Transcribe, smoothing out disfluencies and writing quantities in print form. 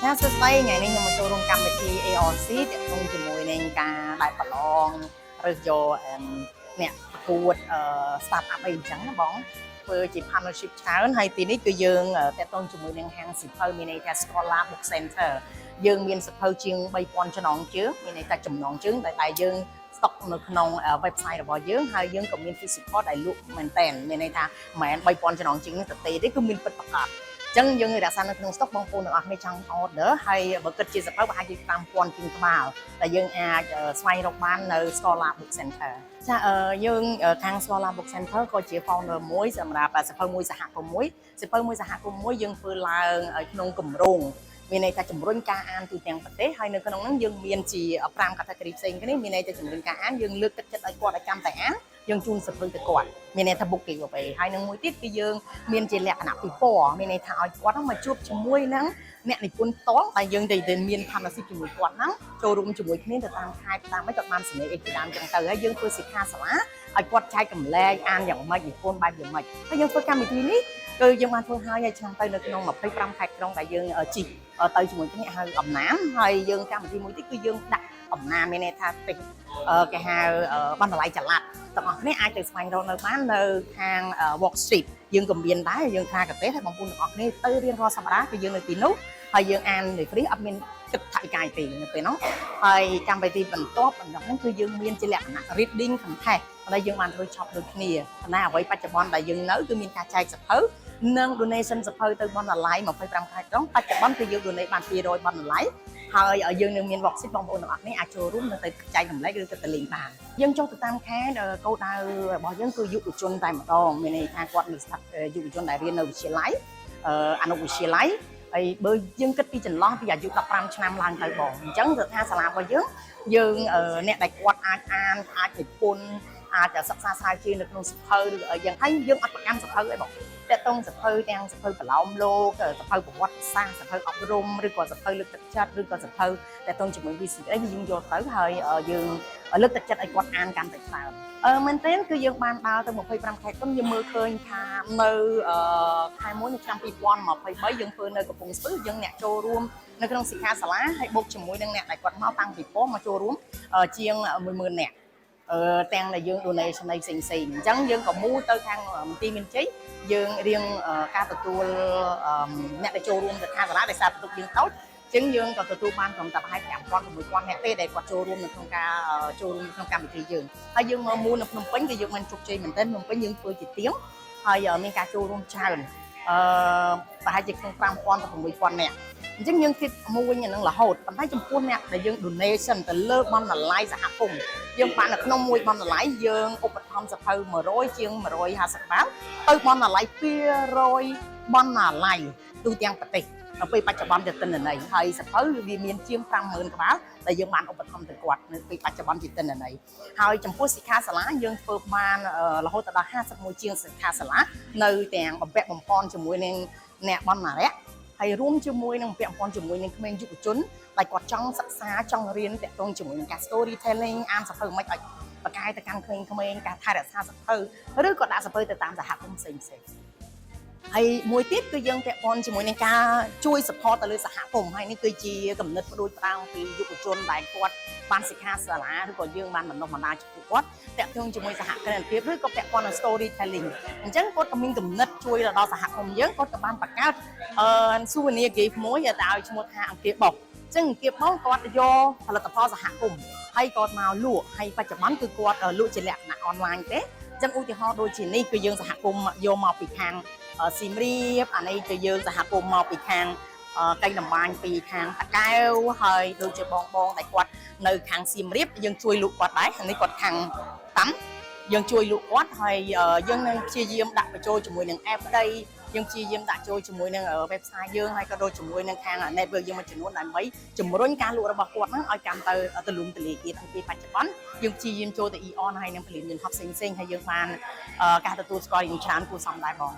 ថាសួស្តីថ្ងៃនេះខ្ញុំមកចូលរួមកម្មវិធី ARC ទាក់ទងជាមួយនឹងការដែលប្រឡងរើសយកអ្នកប្រកួតstartup អីអញ្ចឹងណាបងធ្វើជា partnership ច្រើនហើយទីនេះគឺយើងទាក់ទងជាមួយនឹងហាងសិភៅមានន័យថា Scholar Book Center យើងមានសិភៅជាង 3000 ចំណងជើងមានន័យថាចំណងជើងតែយើងស្តុកនៅក្នុង website របស់យើងហើយយើងក៏មាន physical ដែលលក់មែនតើមានន័យថាមិនមែន 3000 ចំណងជើងនេះទៅទេគឺមានពិតប្រាកដចឹងយើងរក្សានៅក្នុង stock បងប្អូនទាំងអស់គ្នាចង់ order ហើយបើគិតជាសភៅប្រហែលជា 5000 ជាងក្បាលតែយើងអាចស្វែងរកបាននៅ Scholar Book Center ចាយើងខាង Scholar Book Center ក៏ជា founder មួយសម្រាប់សភៅមួយសហគមន៍មួយសភៅមួយសហគមន៍មួយយើងធ្វើឡើងក្នុងគម្រោងមានន័យថាជំរុញការអានទូទាំងប្រទេសហើយនៅក្នុងហ្នឹងយើងមានជា5 category ផ្សេងគ្នាមានន័យថាជំរុញការអានយើងលើកទឹកចិត្តឲ្យគាត់ឲ្យកាន់តែអានយើងជូនសភៅទៅគាត់មានន័យថា booking ទៅហើយនឹងមួយទៀតគឺយើងមានជាលក្ខណៈពិព័រណ៍មានន័យថាឲ្យគាត់មកជួបជាមួយនឹងអ្នកនិពន្ធតតែយើងទៅមាន partnership ជាមួយគាត់ហ្នឹងចូលរួមជាមួយគ្នាទៅតាមខេត្តតាមមិនគាត់បានសម្ដែងអីជាដើមចឹងទៅហើយយើងធ្វើសិក្ខាសាលាឲ្យគាត់ចែកកម្លែកអានយ៉ាងម៉េចនិពន្ធបែបយ៉ាងម៉េចហើយយើងធ្វើកម្មវិធីនេះគឺយើងបានធ្វើឲ្យឆ្នាំទៅនៅក្នុង25ខេត្តក្រុងដែលយើងជីកទៅជាមួយគ្នាហៅអំណានហើយយើងកម្មវិធីមួយទៀតគឺយើងដាក់អំណានមានន័យថាពេញគេហៅបណ្ណាល័យចល័តទាំងអស់គ្នាអាចទៅស្វែងរកនៅបាននៅខាង workshop យើងក៏មានដែរយើងថាកទេសឲ្យបងប្អូនទាំងអស់គ្នាទៅរៀនរាល់សប្តាហ៍គឺយើងនៅទីនោះហើយយើងអាននៅfreeអត់មានគិតថវិកាទេនៅពេលហ្នឹងហើយកម្មវិធីបន្ទាប់ហ្នឹងគឺយើងមានជាលក្ខណៈ reading contest ដែលយើងបានធ្វើឆប់ដូចគ្នាប៉ុន្តែអ្វីបច្ចុប្បន្នដែលយើងនៅគឺមានការចែកសភៅនិង donation សភៅទៅបណ្ណាល័យ25ខែក្រុងបច្ចុប្បន្នគឺយើង donate បាន200បណ្ណាល័យហើយយើងនឹងមាន workshop បងប្អូនទាំងអស់គ្នាអាចចូលរួមនៅទៅចែករំលែកឬក៏ទៅលេងបានយើងចុះទៅតាមខេត្តគោលដៅរបស់យើងគឺយុវជនតែម្ដងមានន័យថាគាត់នៅស្ថាប័នយុវជនដែលរៀននៅវិទ្យាល័យអនុវិទ្យាល័យហើយបើយើងគិតពីចន្លោះពីអាយុ15ឆ្នាំឡើងទៅបងអញ្ចឹងគឺថាសាលារបស់យើងអ្នកដែលគាត់អាចអានអាចនិពន្ធអាចសិក្សាស្រាវជ្រាវនៅក្នុងសភៅឬអីយ៉ាងហើយយើងអត់ប្រកាន់សភៅអីបងតើតងសភៅទាំងសភៅប្រឡោមលោកសភៅប្រវត្តិសាស្ត្រសភៅអប់រំឬក៏សភៅលើកទឹកចិត្តឬក៏សភៅតើតងជាមួយវិស័យអីយើងយកទៅហើយយើងលើកទឹកចិត្តឲ្យគាត់អានកាន់តែច្រើនមែនទែនគឺយើងបានដើរទៅ25ខែខ្ញុំមើលឃើញថានៅខែ1នៅឆ្នាំ2023យើងធ្វើនៅកំពង់ស្ពឺយើងអ្នកចូលរួមនៅក្នុងសិក្ខាសាលាហើយបូកជាមួយនឹងអ្នកដែលគាត់មកតាំងពីប៉ុមកចូលរួមជាង10000នាក់ទាំងដែលយើង donation ផ្សេងៗអញ្ចឹងយើងក៏មូលទៅខាងមន្ទីរមានជ័យយើងរៀងការទទួលអ្នកដែលចូលរួមសិក្ខាសាលាដែលសារបន្ទុកយើងតូចចឹងយើងក៏ទទួលបានត្រឹមតែប្រហែល5000 6000នាក់ទេដែលគាត់ចូលរួមនៅក្នុងការចូលរួមក្នុងកម្មវិធីយើងហើយយើងមកមូលនៅភ្នំពេញគឺយើងមិនជោគជ័យមែនទែនភ្នំពេញយើងធ្វើជាទៀងហើយមានការចូលរួមច្រើនប្រហែលជាក្នុង5000ទៅ6000នាក់អញ្ចឹងយើងគិតមួយអានឹងរហូតប៉ុន្តែចំពោះអ្នកដែលយើង donation ទៅលើបណ្ណាល័យសហគមន៍យើងបាននៅក្នុងមួយបណ្ណាល័យយើងឧបត្ថម្ភសភៅ100ជាង150ក្បាលទៅបណ្ណាល័យ200បណ្ណាល័យទូទាំងប្រទេសនៅពេលបច្ចុប្បន្នជាទិន្នន័យហើយសភៅវាមានជាង50000ក្បាលដែលយើងបានឧបត្ថម្ភទៅគាត់នៅពេលបច្ចុប្បន្នជាទិន្នន័យហើយចំពោះសិក្ខាសាលាយើងធ្វើបានរហូតដល់51ជាងសិក្ខាសាលានៅទាំងបំពាក់បំពន់ជាមួយនឹងអ្នកបណ្ណាល័យហើយរួមជាមួយនឹងពាក់ព័ន្ធជាមួយនឹងក្មេងយុវជនដែលគាត់ចង់សិក្សាចង់រៀនតាក់ទងជាមួយនឹងការ storytelling អានសភៅមិនឲ្យបកកាយទៅកាន់ក្មេងៗការថែរក្សាសភៅឬក៏ដាក់សភៅទៅតាមសហគមន៍ផ្សេងៗហើយមួយទៀតគឺយើងពាក់ព័ន្ធជាមួយនឹងការជួយ support ទៅលើសហគមន៍ហើយនេះគឺជាគំនិតផ្ដួចផ្ដើមពីយុវជនដែលគាត់បានសិក្ខាសាលាឬក៏យើងបានបណ្ដុះបណ្ដាលចំពោះគាត់តាក់ទងជាមួយសហគ្រិនភាពឬក៏ពាក់ព័ន្ធនឹង storytelling អញ្ចឹងគាត់ក៏មានគំនិតជួយដល់សហគមន៍យើងគាត់ក៏បានបង្កើតsouvenir gift មួយដែលឲ្យឈ្មោះថាអង្គារបោះអញ្ចឹងអង្គារបោះគាត់យកផលិតផលសហគមន៍ហើយគាត់មកលក់ហើយបច្ចុប្បន្នគឺគាត់លក់ជាលក្ខណៈ online ទេអញ្ចឹងឧទាហរណ៍ដូចជានេះគឺយើងសហគមន៍យកមកពីខាងសៀមរាបអានេះគឺយើងសហគមន៍មកពីខាងកៃលំបាញពីខាងតាកែវហើយដូចជាបងដែលគាត់នៅខាងសៀមរាបយើងជួយលក់គាត់ដែរនេះគាត់ខាងតាំយើងជួយលក់គាត់ហើយយើងនឹងព្យាយាមដាក់បញ្ចូលជាមួយនឹង app ប្តីយើងព្យាយាមដាក់ចូលជាមួយនឹង website យើងហើយក៏ដូចជាមួយនឹងខាង network យើងមួយចំនួនដើម្បីជំរុញការលក់របស់គាត់ហ្នឹងឲ្យកាន់ទៅទូលំទូលាយទៀតហើយពេលបច្ចុប្បន្នយើងព្យាយាមចូលទៅ EON ហើយនឹងផលិតមានហបផ្សេងៗហើយយើងបានការទទួលស្គាល់យ៉ាងច្រើនគួរសមដែរបង